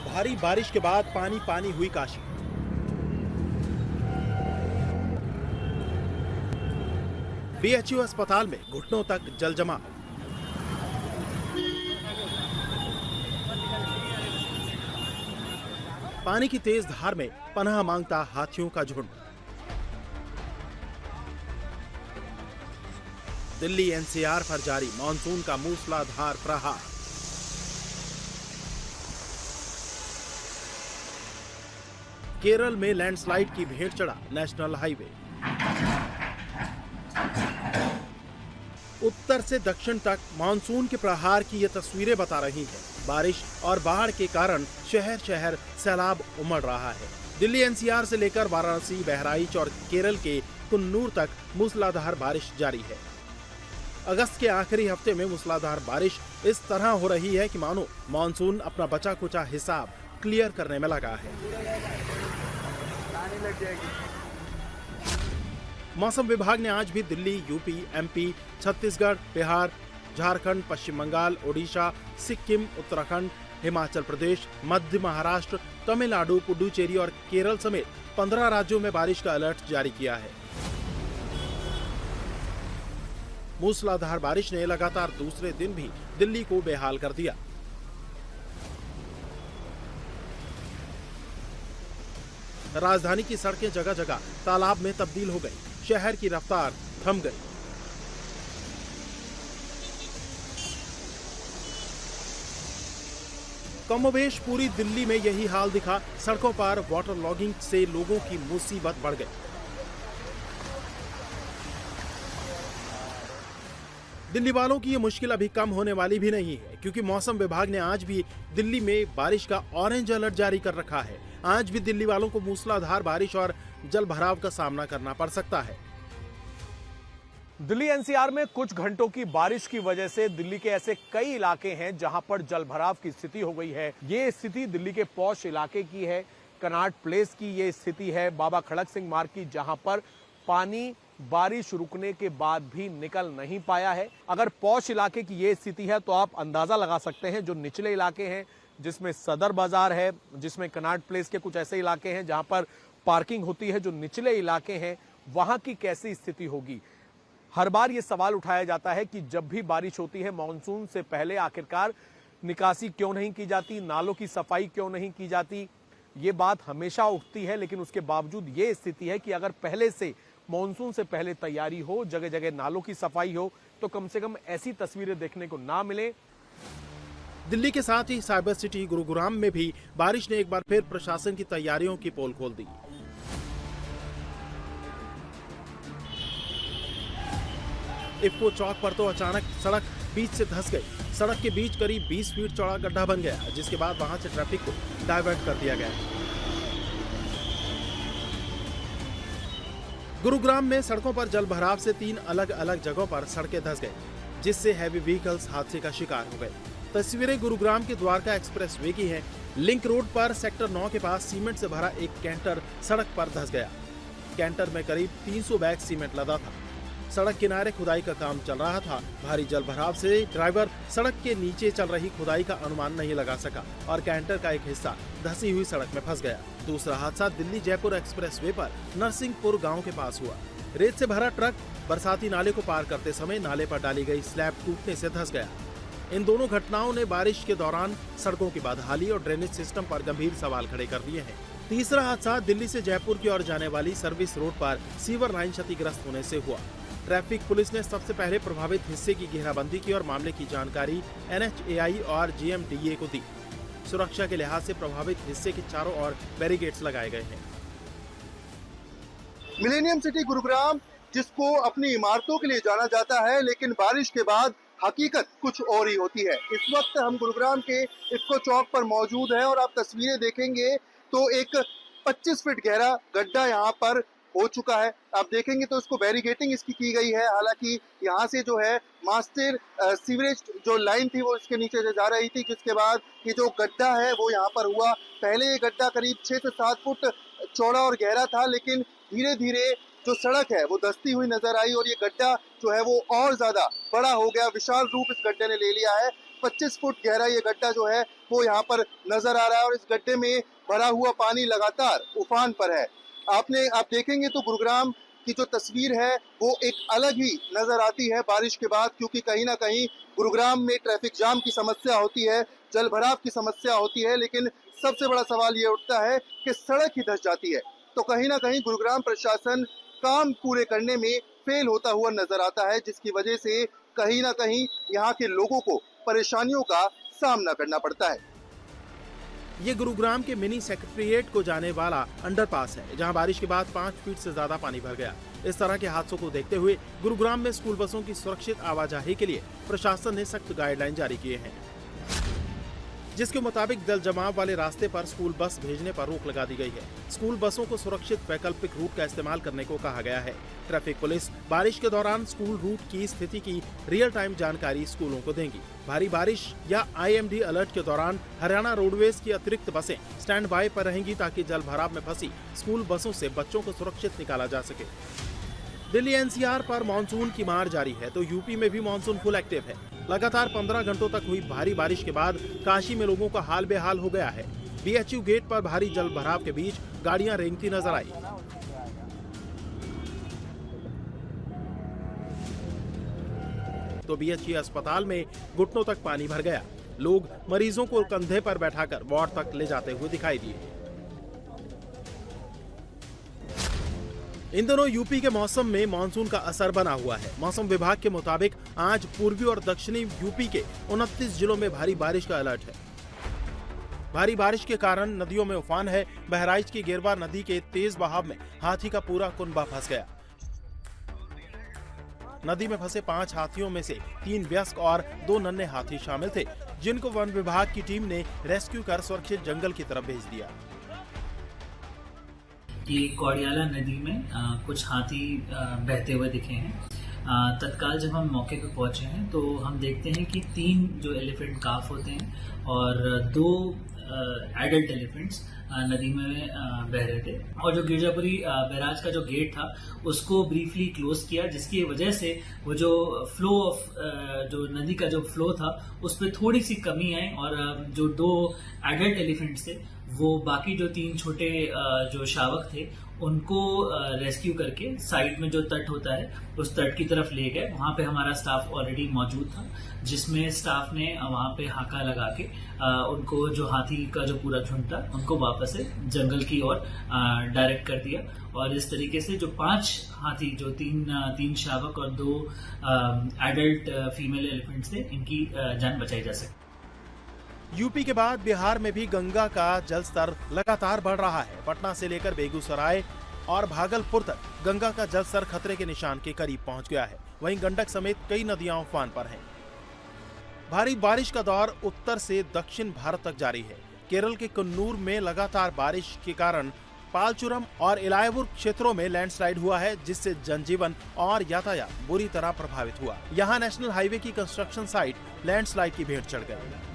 भारी बारिश के बाद पानी पानी हुई काशी। बीएचयू अस्पताल में घुटनों तक जल जमा। पानी की तेज धार में पनाह मांगता हाथियों का झुंड। दिल्ली एनसीआर पर जारी मानसून का मूसलाधार प्रहार। केरल में लैंडस्लाइड की भेंट चढ़ा नेशनल हाईवे। उत्तर से दक्षिण तक मानसून के प्रहार की ये तस्वीरें बता रही हैं। बारिश और बाढ़ के कारण शहर शहर सैलाब उमड़ रहा है। दिल्ली एनसीआर से लेकर वाराणसी, बहराइच और केरल के कुन्नूर तक मूसलाधार बारिश जारी है। अगस्त के आखिरी हफ्ते में मूसलाधार बारिश इस तरह हो रही है कि मानो मानसून अपना बचा कुचा हिसाब क्लियर करने में लगा है। मौसम विभाग ने आज भी दिल्ली, यूपी, एमपी, छत्तीसगढ़, बिहार, झारखंड, पश्चिम बंगाल, ओडिशा, सिक्किम, उत्तराखंड, हिमाचल प्रदेश, मध्य महाराष्ट्र, तमिलनाडु, पुडुचेरी और केरल समेत 15 राज्यों में बारिश का अलर्ट जारी किया है। मूसलाधार बारिश ने लगातार दूसरे दिन भी दिल्ली को बेहाल कर दिया। राजधानी की सड़कें जगह जगह तालाब में तब्दील हो गई। शहर की रफ्तार थम गई। कमोबेश पूरी दिल्ली में यही हाल दिखा। सड़कों पर वाटर लॉगिंग से लोगों की मुसीबत बढ़ गई। दिल्ली वालों की ये मुश्किल अभी कम होने वाली भी नहीं है, क्योंकि मौसम विभाग ने आज भी दिल्ली में बारिश का ऑरेंज अलर्ट जारी कर रखा है। आज भी दिल्ली वालों को मूसलाधार बारिश और जल भराव का सामना करना पड़ सकता है। दिल्ली एनसीआर में कुछ घंटों की बारिश की वजह से दिल्ली के ऐसे कई इलाके हैं जहां पर जल भराव की स्थिति हो गई है। ये स्थिति दिल्ली के पौष इलाके की है, कनॉट प्लेस की ये स्थिति है, बाबा खड़क सिंह मार्ग की, जहां पर पानी बारिश रुकने के बाद भी निकल नहीं पाया है। अगर पौष इलाके की ये स्थिति है तो आप अंदाजा लगा सकते हैं जो निचले इलाके हैं, जिसमें सदर बाजार है, जिसमें कनॉट प्लेस के कुछ ऐसे इलाके हैं जहां पर पार्किंग होती है, जो निचले इलाके हैं वहां की कैसी स्थिति होगी। हर बार ये सवाल उठाया जाता है कि जब भी बारिश होती है मानसून से पहले आखिरकार निकासी क्यों नहीं की जाती, नालों की सफाई क्यों नहीं की जाती। ये बात हमेशा उठती है, लेकिन उसके बावजूद ये स्थिति है कि अगर पहले से मानसून से पहले तैयारी हो, जगह जगह नालों की सफाई हो, तो कम से कम ऐसी तस्वीरें देखने को ना मिले। दिल्ली के साथ ही साइबर सिटी गुरुग्राम में भी बारिश ने एक बार फिर प्रशासन की तैयारियों की पोल खोल दी। इफ्को चौक पर तो अचानक सड़क बीच से धंस गई। सड़क के बीच करीब 20 फीट चौड़ा गड्ढा बन गया, जिसके बाद वहां से ट्रैफिक को डाइवर्ट कर दिया गया। गुरुग्राम में सड़कों पर जल भराव से 3 अलग अलग जगहों पर सड़कें धंस गई, जिससे हैवी व्हीकल्स हादसे का शिकार हो गए। तस्वीरें गुरुग्राम के द्वारका एक्सप्रेसवे की हैं। लिंक रोड पर सेक्टर 9 के पास सीमेंट से भरा एक कैंटर सड़क पर धंस गया। कैंटर में करीब 300 बैग सीमेंट लदा था। सड़क किनारे खुदाई का काम चल रहा था। भारी जल भराव से ड्राइवर सड़क के नीचे चल रही खुदाई का अनुमान नहीं लगा सका और कैंटर का एक हिस्सा धंसी हुई सड़क में फंस गया। दूसरा हादसा दिल्ली जयपुर एक्सप्रेसवे पर नरसिंहपुर गांव के पास हुआ। रेत से भरा ट्रक बरसाती नाले को पार करते समय नाले पर डाली गई स्लैब टूटने से धंस गया। इन दोनों घटनाओं ने बारिश के दौरान सड़कों की बदहाली और ड्रेनेज सिस्टम पर गंभीर सवाल खड़े कर दिए हैं। तीसरा हादसा दिल्ली से जयपुर की ओर जाने वाली सर्विस रोड पर सीवर लाइन क्षतिग्रस्त होने से हुआ। ट्रैफिक पुलिस ने सबसे पहले प्रभावित हिस्से की घेराबंदी की और मामले की जानकारी NHAI और GMDA को दी। सुरक्षा के लिहाज से प्रभावित हिस्से के चारों ओर बैरिकेड्स लगाए गए हैं। मिलेनियम सिटी गुरुग्राम, जिसको अपनी इमारतों के लिए जाना जाता है, लेकिन बारिश के बाद हकीकत कुछ और ही होती है। इस वक्त हम गुरुग्राम के इफ्को चौक पर मौजूद हैं और आप तस्वीरें देखेंगे तो एक 25 फीट गहरा गड्ढा यहाँ पर हो चुका है। आप देखेंगे तो इसको बैरिकेटिंग इसकी की गई है। हालांकि यहाँ से जो है मास्टर सीवरेज जो लाइन थी वो इसके नीचे से जा रही थी, जिसके बाद ये जो गड्ढा है वो यहाँ पर हुआ। पहले ये गड्ढा करीब 6 से 7 फुट चौड़ा और गहरा था, लेकिन धीरे धीरे जो सड़क है वो धंसती हुई नजर आई और ये गड्ढा जो है वो और ज्यादा बड़ा हो गया, विशाल रूप इस गड्ढे ने ले लिया है। 25 फुट गहरा ये गड्ढा जो है वो यहाँ पर नजर आ रहा है और इस गड्ढे में भरा हुआ पानी लगातार उफान पर है। आप देखेंगे तो गुरुग्राम की जो तस्वीर है वो एक अलग ही नजर आती है बारिश के बाद, क्योंकि कहीं ना कहीं गुरुग्राम में ट्रैफिक जाम की समस्या होती है, जल भराव की समस्या होती है, लेकिन सबसे बड़ा सवाल ये उठता है कि सड़क ही धंस जाती है। तो कहीं ना कहीं गुरुग्राम प्रशासन काम पूरे करने में फेल होता हुआ नजर आता है, जिसकी वजह से कहीं ना कहीं यहाँ के लोगों को परेशानियों का सामना करना पड़ता है। ये गुरुग्राम के मिनी सेक्रेटेरिएट को जाने वाला अंडरपास है, जहां बारिश के बाद 5 फीट से ज्यादा पानी भर गया। इस तरह के हादसों को देखते हुए गुरुग्राम में स्कूल बसों की सुरक्षित आवाजाही के लिए प्रशासन ने सख्त गाइडलाइन जारी किए हैं, जिसके मुताबिक जल जमाव वाले रास्ते पर स्कूल बस भेजने पर रोक लगा दी गई है। स्कूल बसों को सुरक्षित वैकल्पिक रूट का इस्तेमाल करने को कहा गया है। ट्रैफिक पुलिस बारिश के दौरान स्कूल रूट की स्थिति की रियल टाइम जानकारी स्कूलों को देंगी। भारी बारिश या IMD अलर्ट के दौरान हरियाणा रोडवेज की अतिरिक्त बसें स्टैंड बाय पर रहेंगी, ताकि जल भराव में फंसी स्कूल बसों से बच्चों को सुरक्षित निकाला जा सके। दिल्ली NCR पर मानसून की मार जारी है तो यूपी में भी मानसून फुल एक्टिव है। लगातार 15 घंटों तक हुई भारी बारिश के बाद काशी में लोगों का हाल बेहाल हो गया है। BHU गेट पर भारी जल भराव के बीच गाड़ियां रेंगती नजर आई। तो BHU अस्पताल में घुटनों तक पानी भर गया। लोग मरीजों को कंधे पर बैठाकर वार्ड तक ले जाते हुए दिखाई दिए। इन दिनों यूपी के मौसम में मानसून का असर बना हुआ है। मौसम विभाग के मुताबिक आज पूर्वी और दक्षिणी यूपी के 29 जिलों में भारी बारिश का अलर्ट है। भारी बारिश के कारण नदियों में उफान है। बहराइच की गेरवा नदी के तेज बहाव में हाथी का पूरा कुनबा फंस गया। नदी में फंसे 5 हाथियों में से 3 वयस्क और 2 नन्हे हाथी शामिल थे, जिनको वन विभाग की टीम ने रेस्क्यू कर सुरक्षित जंगल की तरफ भेज दिया। ये कौड़ियाला नदी में कुछ हाथी बहते हुए दिखे हैं। तत्काल जब हम मौके पर पहुंचे हैं तो हम देखते हैं कि 3 जो एलिफेंट काफ होते हैं और 2 एडल्ट एलिफेंट्स नदी में बह रहे थे, और जो गिरजापुरी बैराज का जो गेट था उसको ब्रीफली क्लोज किया, जिसकी वजह से वो जो फ्लो ऑफ जो नदी का जो फ्लो था उस पर थोड़ी सी कमी आई, और जो 2 एडल्ट एलिफेंट्स थे वो बाकी जो 3 छोटे जो शावक थे उनको रेस्क्यू करके साइड में जो तट होता है उस तट की तरफ ले गए। वहां पे हमारा स्टाफ ऑलरेडी मौजूद था, जिसमें स्टाफ ने वहां पे हाका लगा के उनको जो हाथी का जो पूरा झुंड था उनको वापस से जंगल की ओर डायरेक्ट कर दिया, और इस तरीके से जो 5 हाथी जो 3 शावक और 2 एडल्ट फीमेल एलिफेंट्स थे इनकी जान बचाई जा सकी। यूपी के बाद बिहार में भी गंगा का जलस्तर लगातार बढ़ रहा है। पटना से लेकर बेगूसराय और भागलपुर तक गंगा का जलस्तर खतरे के निशान के करीब पहुंच गया है। वहीं गंडक समेत कई नदियां उफान पर हैं। भारी बारिश का दौर उत्तर से दक्षिण भारत तक जारी है। केरल के कन्नूर में लगातार बारिश के कारण पालचुरम और इलायवुर क्षेत्रों में लैंडस्लाइड हुआ है, जिससे जनजीवन और यातायात बुरी तरह प्रभावित हुआ। यहां नेशनल हाईवे की कंस्ट्रक्शन साइट लैंडस्लाइड की भेंट चढ़ गई।